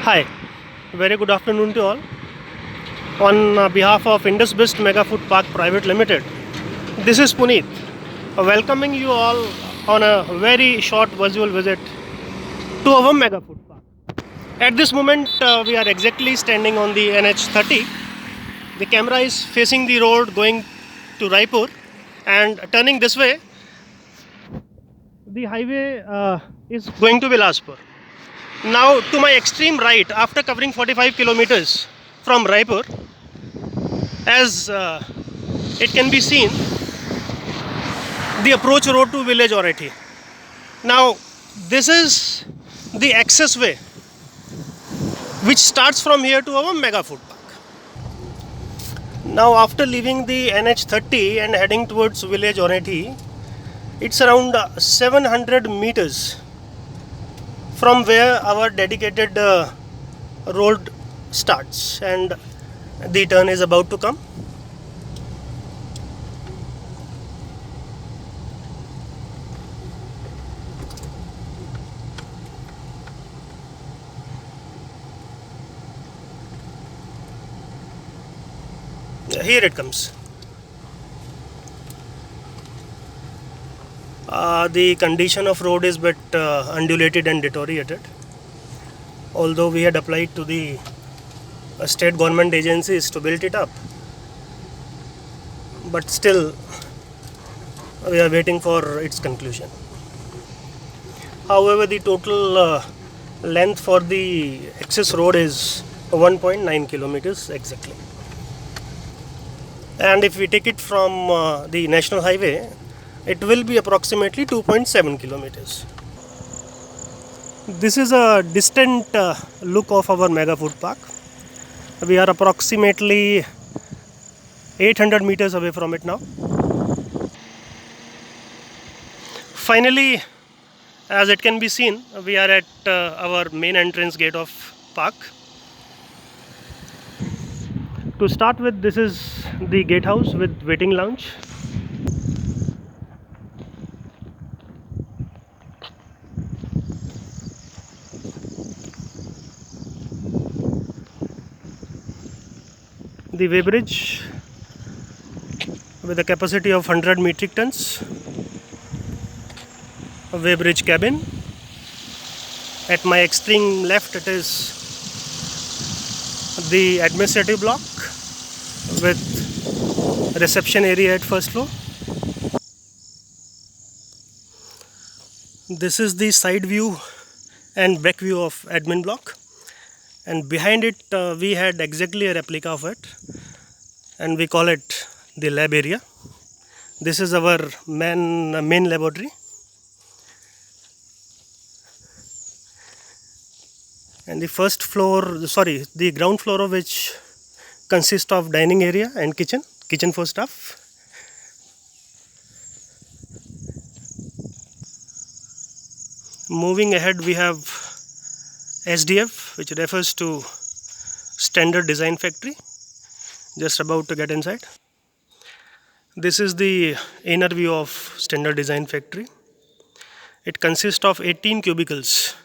Hi, very good afternoon to all. On behalf of Indus Best Mega Food Park Private Limited, this is Puneet, welcoming you all on a very short visual visit to our Mega Food Park. At this moment, we are exactly standing on the NH30. The camera is facing the road going to Raipur, and turning this way, the highway is going to Bilaspur. Now, to my extreme right, after covering 45 kilometers from Raipur, as it can be seen, the approach road to village Orethi. Now, this is the access way which starts from here to our mega food park. Now, after leaving the NH30 and heading towards village Orethi, it's around 700 meters from where our dedicated road starts, and the turn is about to come. Here it comes. The condition of road is bit undulated and deteriorated. Although we had applied to the state government agencies to build it up, but still we are waiting for its conclusion. However, the total length for the access road is 1.9 kilometers exactly. And if we take it from the national highway, it will be approximately 2.7 kilometers. This is a distant look of our mega food park. We are approximately 800 meters away from it now. Finally, as it can be seen, we are at our main entrance gate of park. To start with, this is the gatehouse with waiting lounge. The weighbridge with a capacity of 100 metric tons. A weighbridge cabin. At my extreme left, it is the administrative block with reception area at first floor. This is the side view and back view of admin block, and behind it we had exactly a replica of it, and we call it the lab area. This is our main laboratory, and the ground floor of which consists of dining area and kitchen for staff. Moving ahead, we have SDF, which refers to Standard Design Factory, just about to get inside. This is the inner view of Standard Design Factory. It consists of 18 cubicles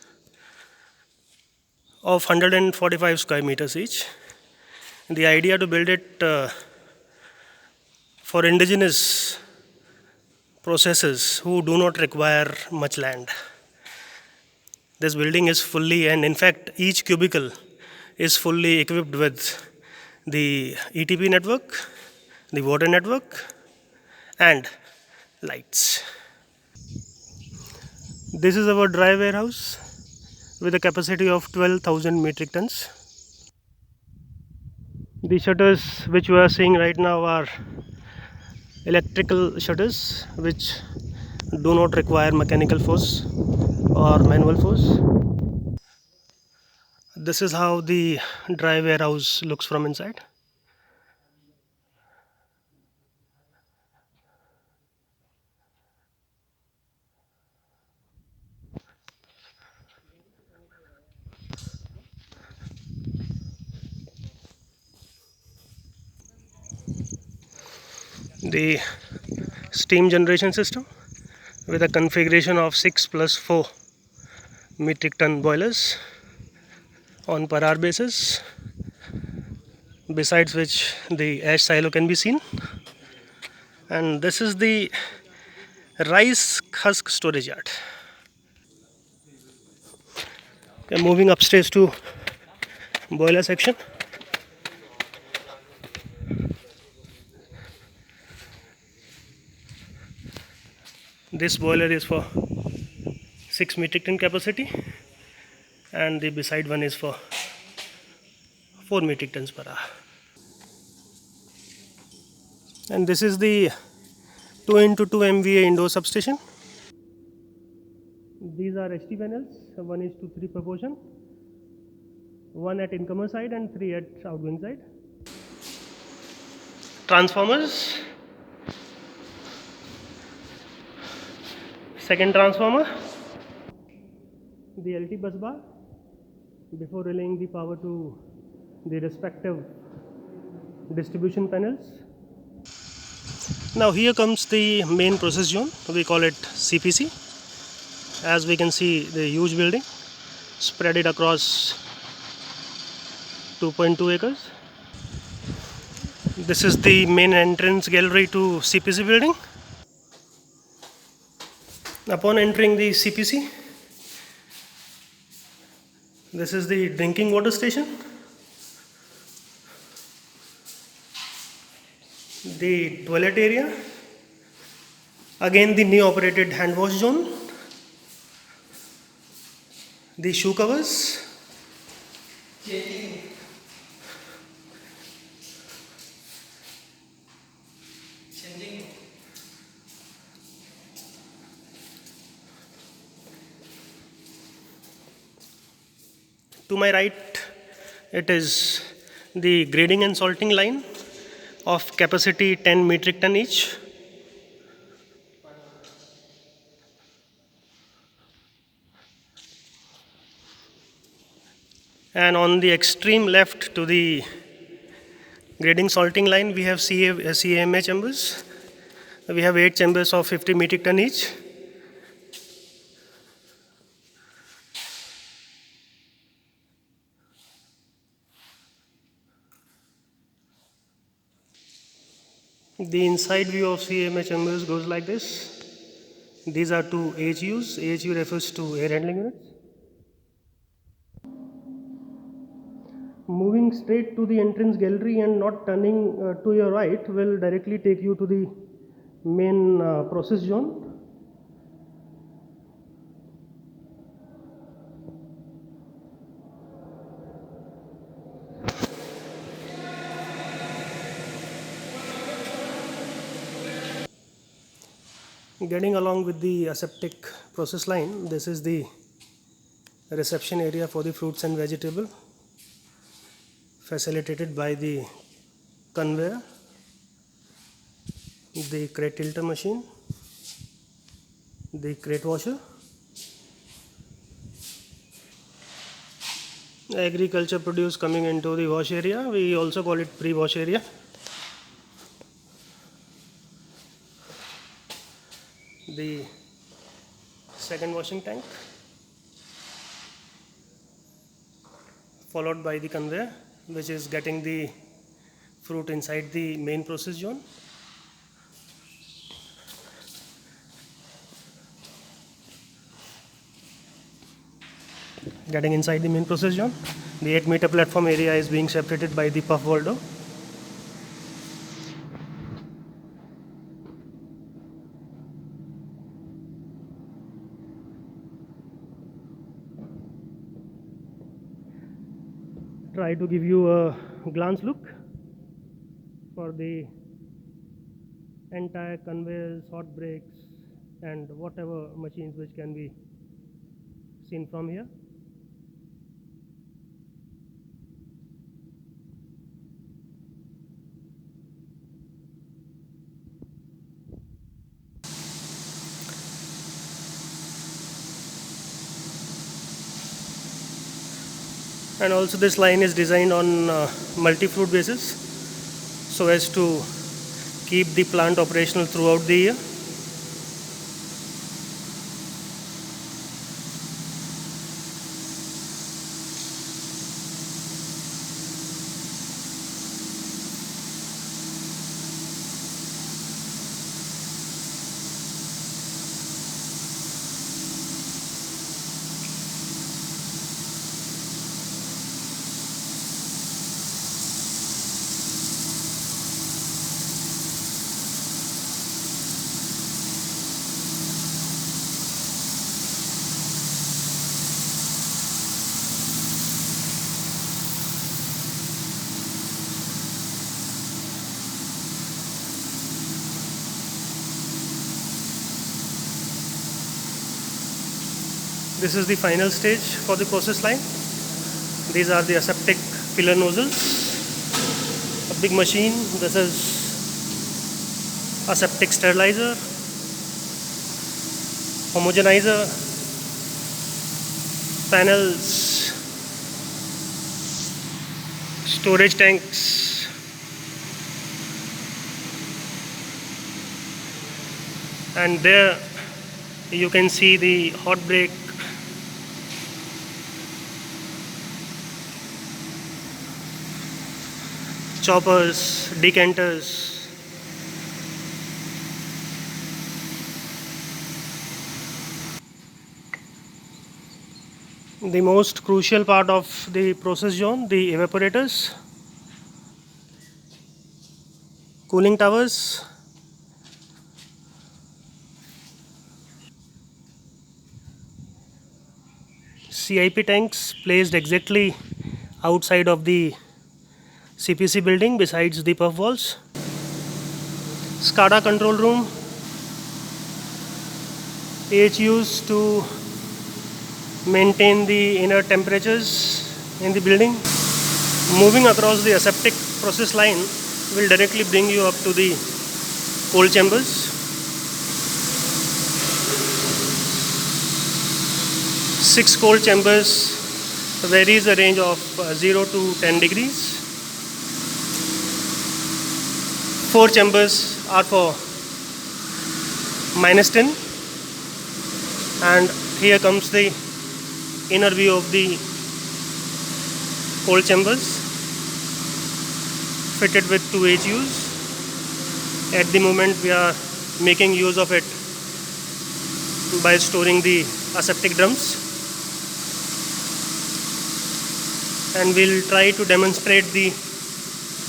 of 145 square meters each. The idea to build it for indigenous processes who do not require much land. This building is fully, and in fact each cubicle is fully equipped with the ETP network, the water network and lights. This is our dry warehouse with a capacity of 12,000 metric tons. The shutters which we are seeing right now are electrical shutters which do not require mechanical force or manual force. This is how the dry warehouse looks from inside. The steam generation system with a configuration of 6 plus 4 metric ton boilers on per hour basis, besides which the ash silo can be seen. And this is the rice husk storage yard. Okay, moving upstairs to boiler section. This boiler is for 6 metric ton capacity, and the beside one is for 4 metric tons per hour. And this is the 2 into 2 MVA indoor substation. These are HT panels, 1:3 proportion, 1 at incomer side and 3 at outgoing side. Transformers, second transformer, the LT bus bar before relaying the power to the respective distribution panels. Now here comes the main process zone, we call it CPC. As we can see, the huge building spread it across 2.2 acres. This is the main entrance gallery to CPC building. Upon entering the CPC, this is the drinking water station, the toilet area, again the new operated hand wash zone, the shoe covers, to my right it is the grading and salting line of capacity 10 metric ton each. And on the extreme left to the grading salting line, we have CAMA chambers. We have 8 chambers of 50 metric ton each. The inside view of CAMA chambers goes like this. These are 2 AHUs. AHU refers to air handling units. Moving straight to the entrance gallery and not turning to your right will directly take you to the main process zone. Getting along with the aseptic process line, this is the reception area for the fruits and vegetable, facilitated by the conveyor, the crate tilter machine, the crate washer, agriculture produce coming into the wash area. We also call it pre-wash area. The second washing tank, followed by the conveyor, which is getting the fruit inside the main process zone. Getting inside the main process zone, the 8-meter platform area is being separated by the puff wall door. Try to give you a glance look for the entire conveyors, hot breaks and whatever machines which can be seen from here. And also this line is designed on multi-fruit basis so as to keep the plant operational throughout the year. This is the final stage for the process line. These are the aseptic filler nozzles. A big machine. This is aseptic sterilizer, homogenizer, panels, storage tanks, and there you can see the hot break, choppers, decanters. The most crucial part of the process zone, the evaporators, cooling towers, CIP tanks placed exactly outside of the CPC building besides the puff walls, SCADA control room, AHUs to maintain the inner temperatures in the building. Moving across the aseptic process line will directly bring you up to the cold chambers. 6 cold chambers varies a range of 0 to 10 degrees. 4 chambers are for -10, and here comes the inner view of the cold chambers fitted with 2 HUs. At the moment we are making use of it by storing the aseptic drums, and we'll try to demonstrate the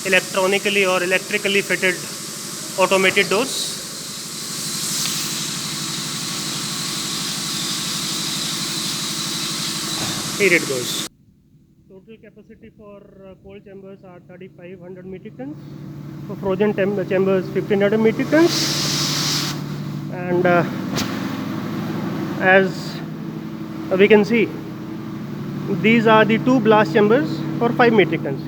electronically or electrically fitted automated doors. Here it goes. Total capacity for cold chambers are 3500 metric tons. For frozen chambers 1500 metric tons. And as we can see, these are the 2 blast chambers for 5 metric tons.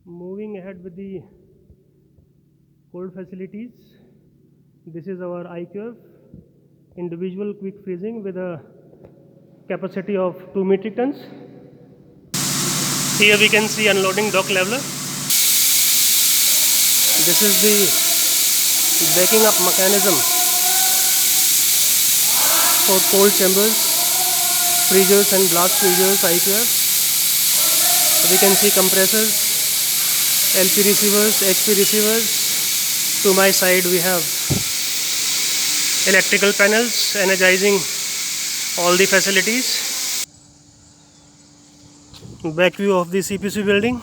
Moving ahead with the cold facilities, this is our iCurve individual quick freezing with a capacity of 2 metric tons. Here we can see unloading dock leveler. This is the backing up mechanism for cold chambers, freezers and blast freezers iCurve. We can see compressors, LP receivers, HP receivers. To my side we have electrical panels energizing all the facilities. Back view of the CPC building.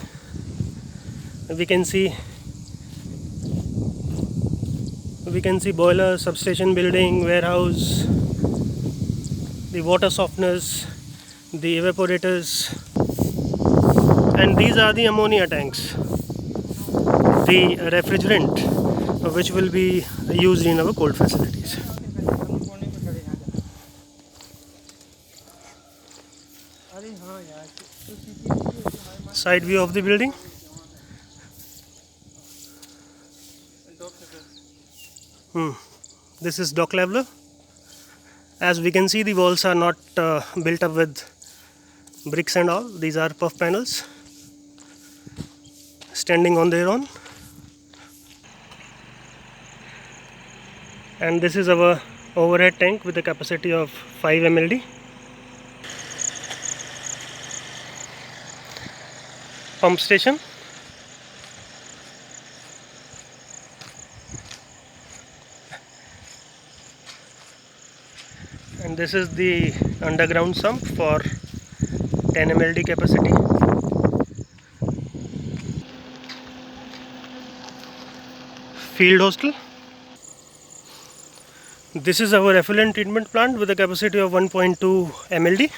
We can see boiler, substation building, warehouse, the water softeners, the evaporators, and these are the ammonia tanks, the refrigerant which will be used in our cold facilities. Side view of the building. This is dock leveler. As we can see, the walls are not built up with bricks and all. These are puff panels standing on their own. And this is our overhead tank with a capacity of 5 mld. Pump station. And this is the underground sump for 10 mld capacity. Field hostel. This is our effluent treatment plant with a capacity of 1.2 mld.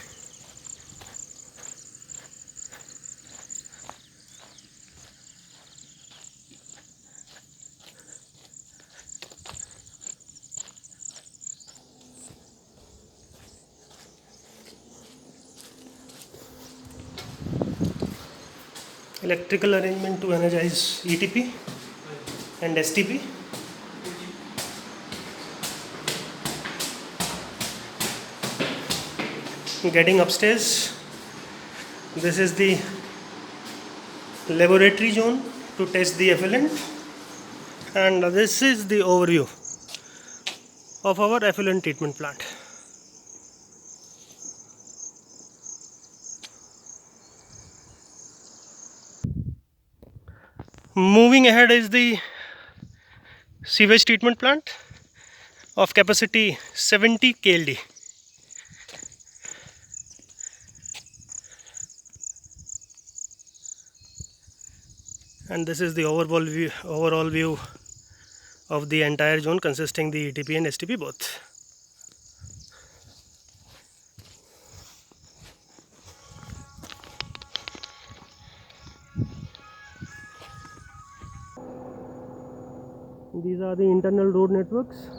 Electrical arrangement to energize ETP and STP. Getting upstairs, this is the laboratory zone to test the effluent, and this is the overview of our effluent treatment plant. Moving ahead is the sewage treatment plant of capacity 70 KLD. And this is the overall view of the entire zone consisting the ETP and STP both. These are the internal road networks.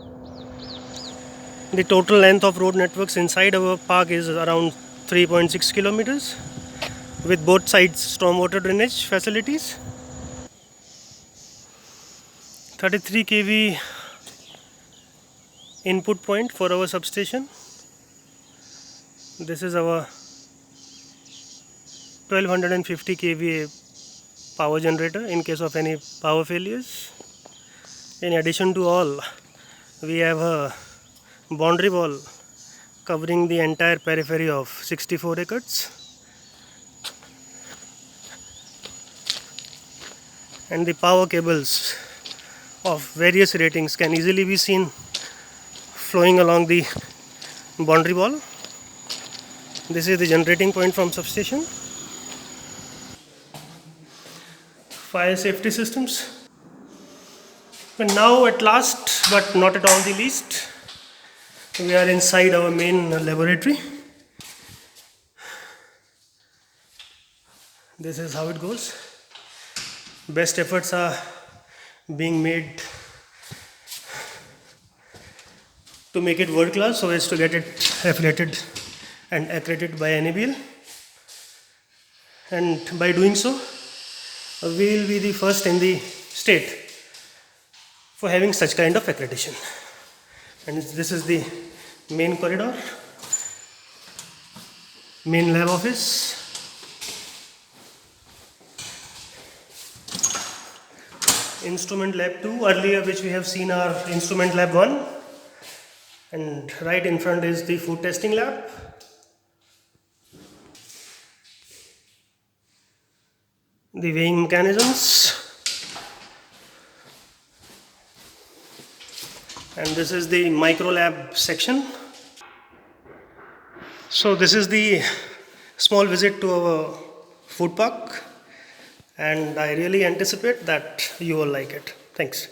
The total length of road networks inside our park is around 3.6 kilometers with both sides stormwater drainage facilities. 33 kV input point for our substation. This is our 1250 kVA power generator in case of any power failures. In addition to all, we have a boundary wall covering the entire periphery of 64 acres. And the power cables of various ratings can easily be seen flowing along the boundary wall. This is the generating point from substation. Fire safety systems. And now at last, but not at all the least, we are inside our main laboratory. This is how it goes. Best efforts are being made to make it world class so as to get it affiliated and accredited by NABL. And by doing so, we will be the first in the state for having such kind of accreditation. And this is the main corridor, main lab office, instrument lab 2, earlier which we have seen our instrument lab 1, and right in front is the food testing lab. The weighing mechanisms. And this is the micro lab section. So this is the small visit to our food park, and I really anticipate that you will like it. Thanks.